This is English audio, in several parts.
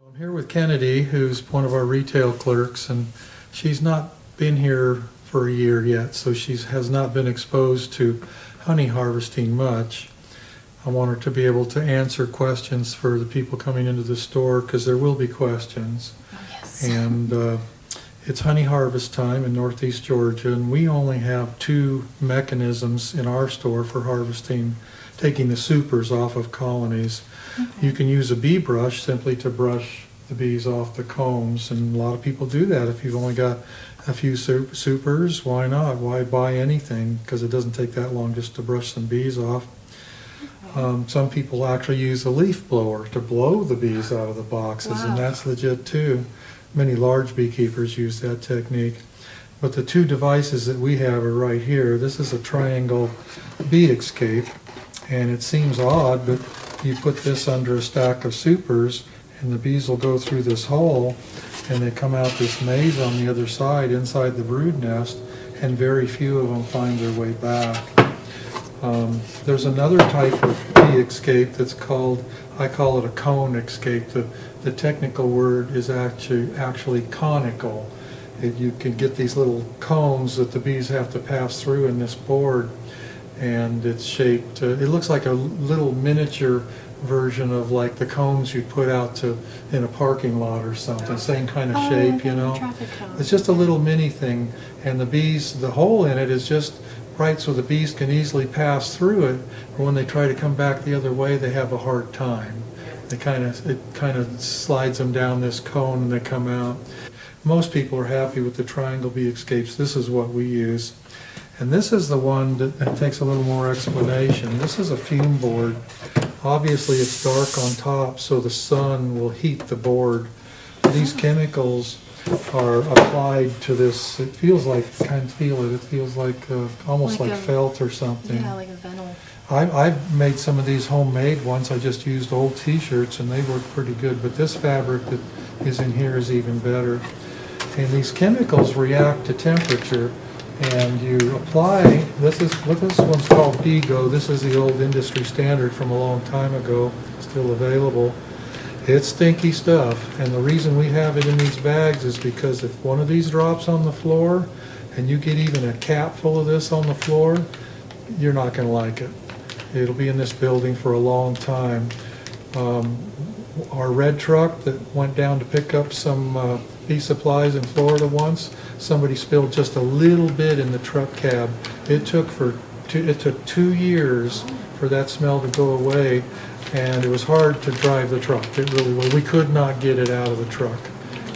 I'm here with Kennedy, who's one of our retail clerks, and she's not been here for a year yet, so she has not been exposed to honey harvesting much. I want her to be able to answer questions for the people coming into the store, because there will be questions. Oh, yes. And it's honey harvest time in northeast Georgia, and we only have two mechanisms in our store for harvesting, taking the supers off of colonies. Okay. You can use a bee brush simply to brush the bees off the combs, and a lot of people do that. If you've only got a few supers, why not? Why buy anything? Because it doesn't take that long just to brush some bees off. Some people actually use a leaf blower to blow the bees out of the boxes, Wow. and that's legit too. Many large beekeepers use that technique. But the two devices that we have are right here. This is a triangle bee escape, and it seems odd, but you put this under a stack of supers, and the bees will go through this hole, and they come out this maze on the other side inside the brood nest, and very few of them find their way back. There's another type of bee escape that's called, I call it a cone escape. The technical word is actually conical. You can get these little cones that the bees have to pass through in this board, and it's shaped, it looks like a little miniature version of like the cones you put out in a parking lot or something, same kind of shape, you know. Traffic cone. It's just a little mini thing, and the bees, the hole in it is just right so the bees can easily pass through it, but when they try to come back the other way, they have a hard time. It kind of slides them down this cone and they come out. Most people are happy with the triangle bee escapes. This is what we use. And this is the one that takes a little more explanation. This is a fume board. Obviously it's dark on top, so the sun will heat the board. These chemicals are applied to this. It feels like, kind of feel it, it feels like almost like felt or something. Yeah, like a vinyl. I've made some of these homemade ones. I just used old t-shirts and they work pretty good, but this fabric that is in here is even better. And these chemicals react to temperature, and you apply, this one's called Bigo. This is the old industry standard from a long time ago, still available. It's stinky stuff, and the reason we have it in these bags is because if one of these drops on the floor and you get even a cap full of this on the floor, you're not going to like it. It'll be in this building for a long time. Our red truck that went down to pick up some bee supplies in Florida once, somebody spilled just a little bit in the truck cab. It took 2 years for that smell to go away, and it was hard to drive the truck. It really was. We could not get it out of the truck.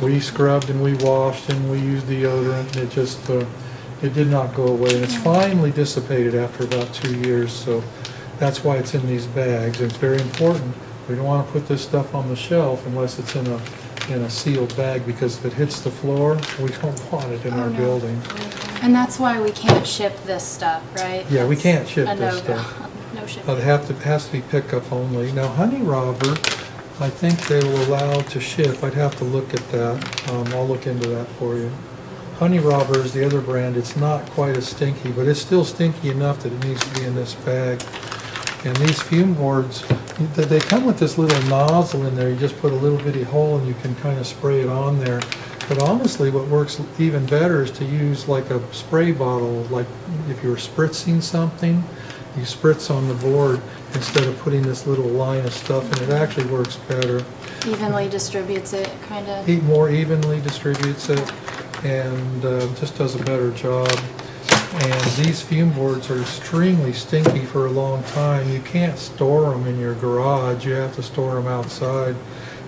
We scrubbed and we washed and we used deodorant, and it just it did not go away. And it's finally dissipated after about 2 years, so that's why it's in these bags. And it's very important. We don't want to put this stuff on the shelf unless it's in a sealed bag, because if it hits the floor, we don't want it in our building. And that's why we can't ship this stuff, right? Yeah, we can't ship That's this a no-go. stuff. No shipping. But it has to be pickup only. Now, honey robber, I think they will allow to ship. I'd have to look at that. I'll look into that for you. Honey robber is the other brand. It's not quite as stinky, but it's still stinky enough that it needs to be in this bag. And these fume boards, they come with this little nozzle in there. You just put a little bitty hole and you can kind of spray it on there. But honestly, what works even better is to use like a spray bottle, like if you're spritzing something, you spritz on the board instead of putting this little line of stuff, and it actually works better. Evenly distributes it, kind of. More evenly distributes it, and just does a better job. And these fume boards are extremely stinky for a long time. You can't store them in your garage. You have to store them outside.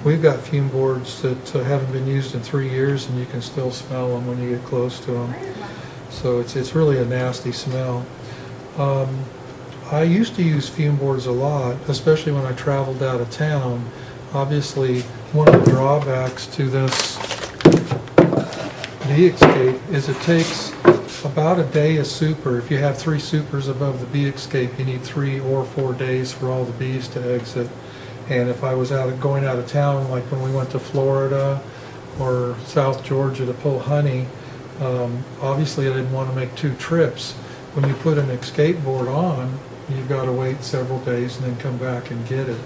We've got fume boards that haven't been used in 3 years, and you can still smell them when you get close to them. So it's really a nasty smell. I used to use fume boards a lot, especially when I traveled out of town. Obviously, one of the drawbacks to this bee escape is it takes about a day a super. If you have 3 supers above the bee escape, you need 3 or 4 days for all the bees to exit. And if I was going out of town, like when we went to Florida or South Georgia to pull honey, obviously I didn't want to make 2 trips. When you put an escape board on, you've got to wait several days and then come back and get it.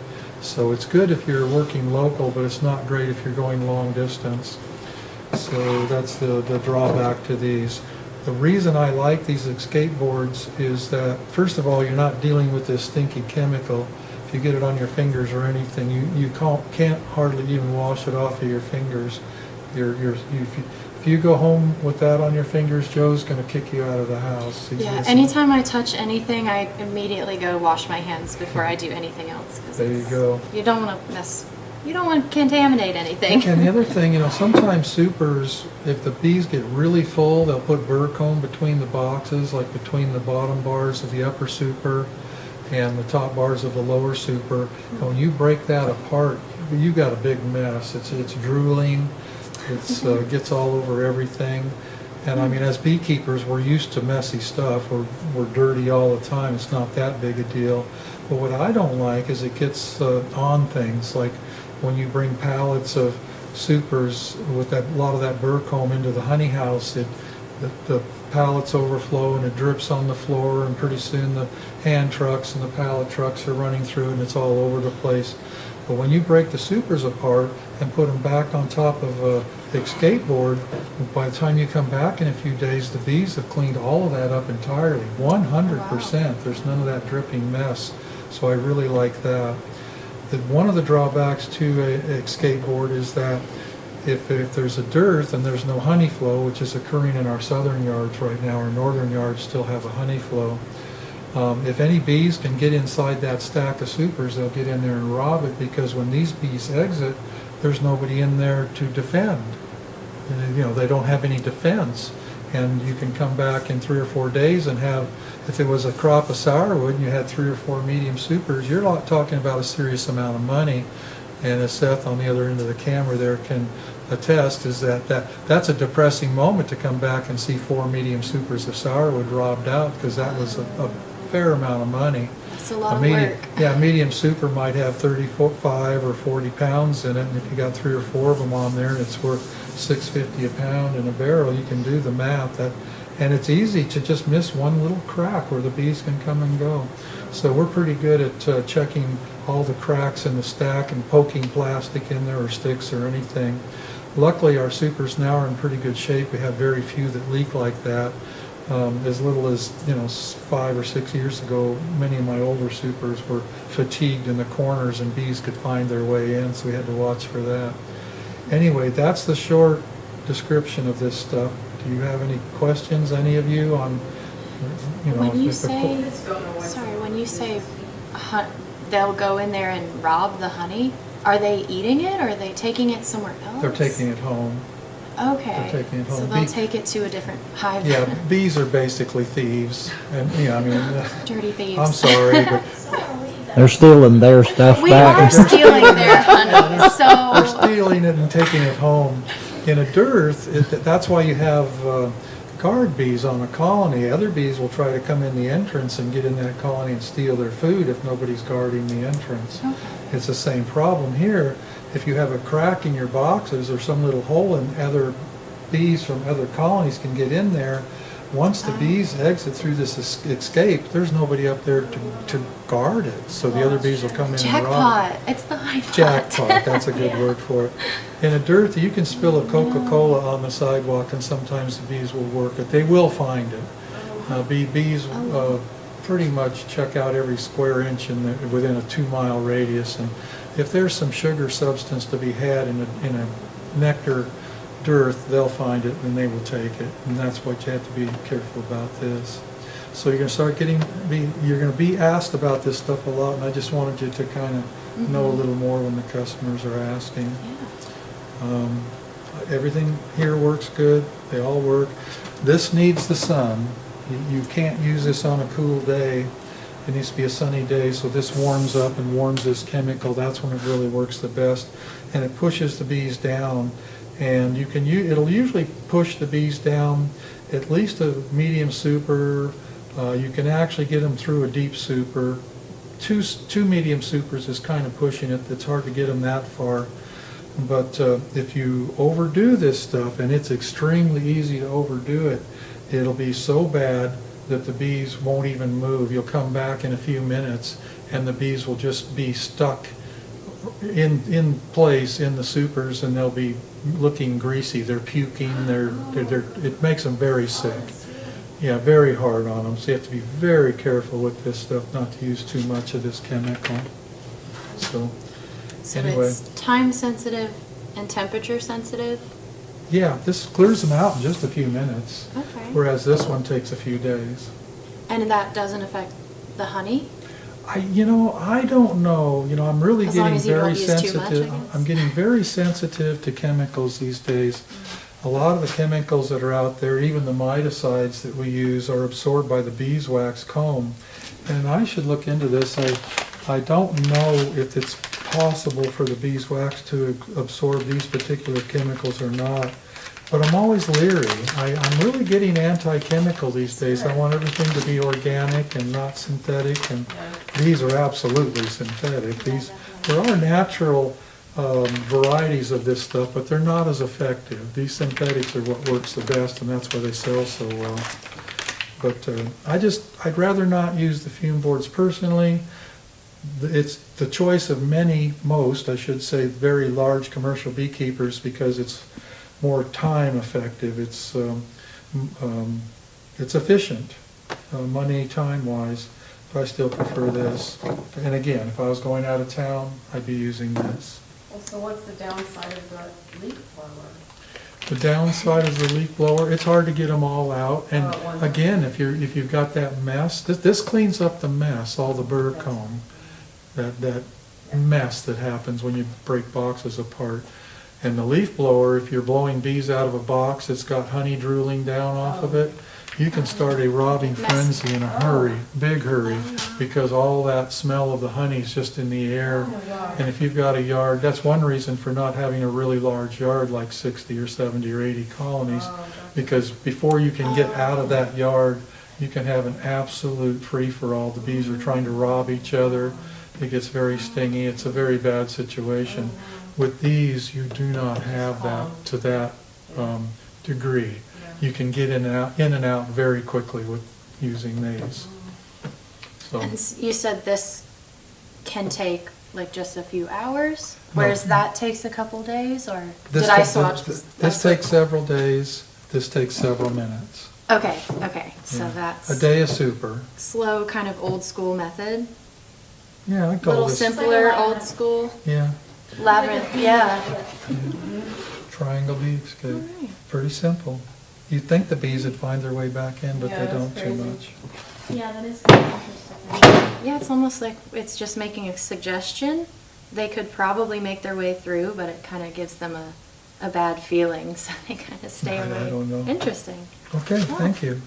So it's good if you're working local, but it's not great if you're going long distance. So that's the drawback to these. The reason I like these escape boards is that, first of all, you're not dealing with this stinky chemical. If you get it on your fingers or anything, you can't hardly even wash it off of your fingers. If you go home with that on your fingers, Joe's going to kick you out of the house. Yeah, anytime I touch anything, I immediately go wash my hands before I do anything else. 'Cause There you go. You don't want to mess. You don't want to contaminate anything. And the other thing, sometimes supers, if the bees get really full, they'll put burr comb between the boxes, like between the bottom bars of the upper super and the top bars of the lower super. And when you break that apart, you got a big mess. It's drooling. It gets all over everything. And I mean, as beekeepers, we're used to messy stuff. We're dirty all the time. It's not that big a deal. But what I don't like is it gets on things, like when you bring pallets of supers with a lot of that burr comb into the honey house, the pallets overflow and it drips on the floor, and pretty soon the hand trucks and the pallet trucks are running through and it's all over the place. But when you break the supers apart and put them back on top of the escape board, by the time you come back in a few days, the bees have cleaned all of that up entirely, 100%. There's none of that dripping mess. So I really like that. One of the drawbacks to a escape board is that if there's a dearth and there's no honey flow, which is occurring in our southern yards right now, our northern yards still have a honey flow. If any bees can get inside that stack of supers, they'll get in there and rob it, because when these bees exit, there's nobody in there to defend. They don't have any defense. And you can come back in 3 or 4 days and have, if it was a crop of sourwood and you had 3 or 4 medium supers, you're not talking about a serious amount of money. And as Seth on the other end of the camera there can attest, is that's a depressing moment to come back and see 4 medium supers of sourwood robbed out, because that was a fair amount of money. It's a lot of work. Yeah, a medium super might have 35 or 40 pounds in it, and if you got 3 or 4 of them on there and it's worth $6.50 a pound in a barrel, you can do the math. And it's easy to just miss one little crack where the bees can come and go. So we're pretty good at checking all the cracks in the stack and poking plastic in there or sticks or anything. Luckily, our supers now are in pretty good shape. We have very few that leak like that. As little as 5 or 6 years ago, many of my older supers were fatigued in the corners and bees could find their way in, so we had to watch for that. Anyway, that's the short description of this stuff. Do you have any questions, any of you, on when you say they'll go in there and rob the honey, are they eating it or are they taking it somewhere else? They're taking it home. Okay. They're taking it home. So they'll take it to a different hive. Yeah, bees are basically thieves, and dirty thieves. I'm sorry, but They're stealing their stuff we back. are stealing their honey, so they're stealing it and taking it home. In a dearth, that's why you have guard bees on a colony. Other bees will try to come in the entrance and get in that colony and steal their food if nobody's guarding the entrance. Okay. It's the same problem here. If you have a crack in your boxes or some little hole, and other bees from other colonies can get in there, once the bees exit through this escape, there's nobody up there to guard it. So the other bees will come in and rob it. Jackpot. It's the hive pot. Jackpot, that's a good word for it. In a dearth, you can spill a Coca-Cola on the sidewalk and sometimes the bees will work it. They will find it. Bees pretty much check out every square inch within a 2-mile radius. And if there's some sugar substance to be had in a nectar dearth, they'll find it and they will take it. And that's what you have to be careful about this. So you're going to start you're going to be asked about this stuff a lot, and I just wanted you to kind of know a little more when the customers are asking. Yeah. Everything here works good. They all work. This needs the sun. You can't use this on a cool day. It needs to be a sunny day, so this warms up and warms this chemical. That's when it really works the best, and it pushes the bees down. And it'll usually push the bees down at least a medium super. You can actually get them through a deep super. Two medium supers is kind of pushing it. It's hard to get them that far. But if you overdo this stuff, and it's extremely easy to overdo it, it'll be so bad that the bees won't even move. You'll come back in a few minutes and the bees will just be stuck in place in the supers, and they'll be looking greasy. They're puking. It makes them very sick. Yeah, very hard on them. So you have to be very careful with this stuff, not to use too much of this chemical. So anyway, it's time sensitive and temperature sensitive? yeah, this clears them out in just a few minutes, Okay. whereas this one takes a few days. And that doesn't affect the honey? I don't know. I'm really As long getting as you don't very use too much, I sensitive. guess. I'm getting very sensitive to chemicals these days. A lot of the chemicals that are out there, even the miticides that we use, are absorbed by the beeswax comb. And I should look into this. I don't know if it's possible for the beeswax to absorb these particular chemicals or not. But I'm always leery. I'm really getting anti-chemical these days. I want everything to be organic and not synthetic, and these are absolutely synthetic. There are natural varieties of this stuff, but they're not as effective. These synthetics are what works the best, and that's why they sell so well. But I'd rather not use the fume boards personally. It's the choice of most, I should say, very large commercial beekeepers, because it's more time effective. It's efficient, money, time wise. But I still prefer this. And again, if I was going out of town, I'd be using this. Well, so what's the downside of the leaf blower? The downside of the leaf blower, it's hard to get them all out. And Oh, again, if you've got that mess, this cleans up the mess, all the burr comb, that mess that happens when you break boxes apart. And the leaf blower, if you're blowing bees out of a box that's got honey drooling down off of it, you can start a robbing frenzy in a hurry, big hurry, because all that smell of the honey is just in the air. And if you've got a yard, that's one reason for not having a really large yard, like 60 or 70 or 80 colonies, because before you can get out of that yard, you can have an absolute free-for-all. The bees are trying to rob each other. It gets very stingy. It's a very bad situation. With these, you do not have that to that degree. You can get in and out very quickly with using these. So, And you said this can take like just a few hours, No. whereas that takes a couple days, or this did I takes- swatch? This takes several days. This takes several minutes. Okay, so Yeah. that's A day of super. slow, kind of old school method. Yeah, I A call little this. simpler, Like a old labyrinth. school. Yeah, Labyrinth, yeah. triangle bee escape. Alright. Pretty simple. You'd think the bees would find their way back in, but Yeah, they that's don't too crazy. much. Yeah, that is kind of interesting. Yeah, it's almost like it's just making a suggestion. They could probably make their way through, but it kind of gives them a bad feeling, so they kind of stay I away. don't know. Interesting. Okay, Yeah. thank you.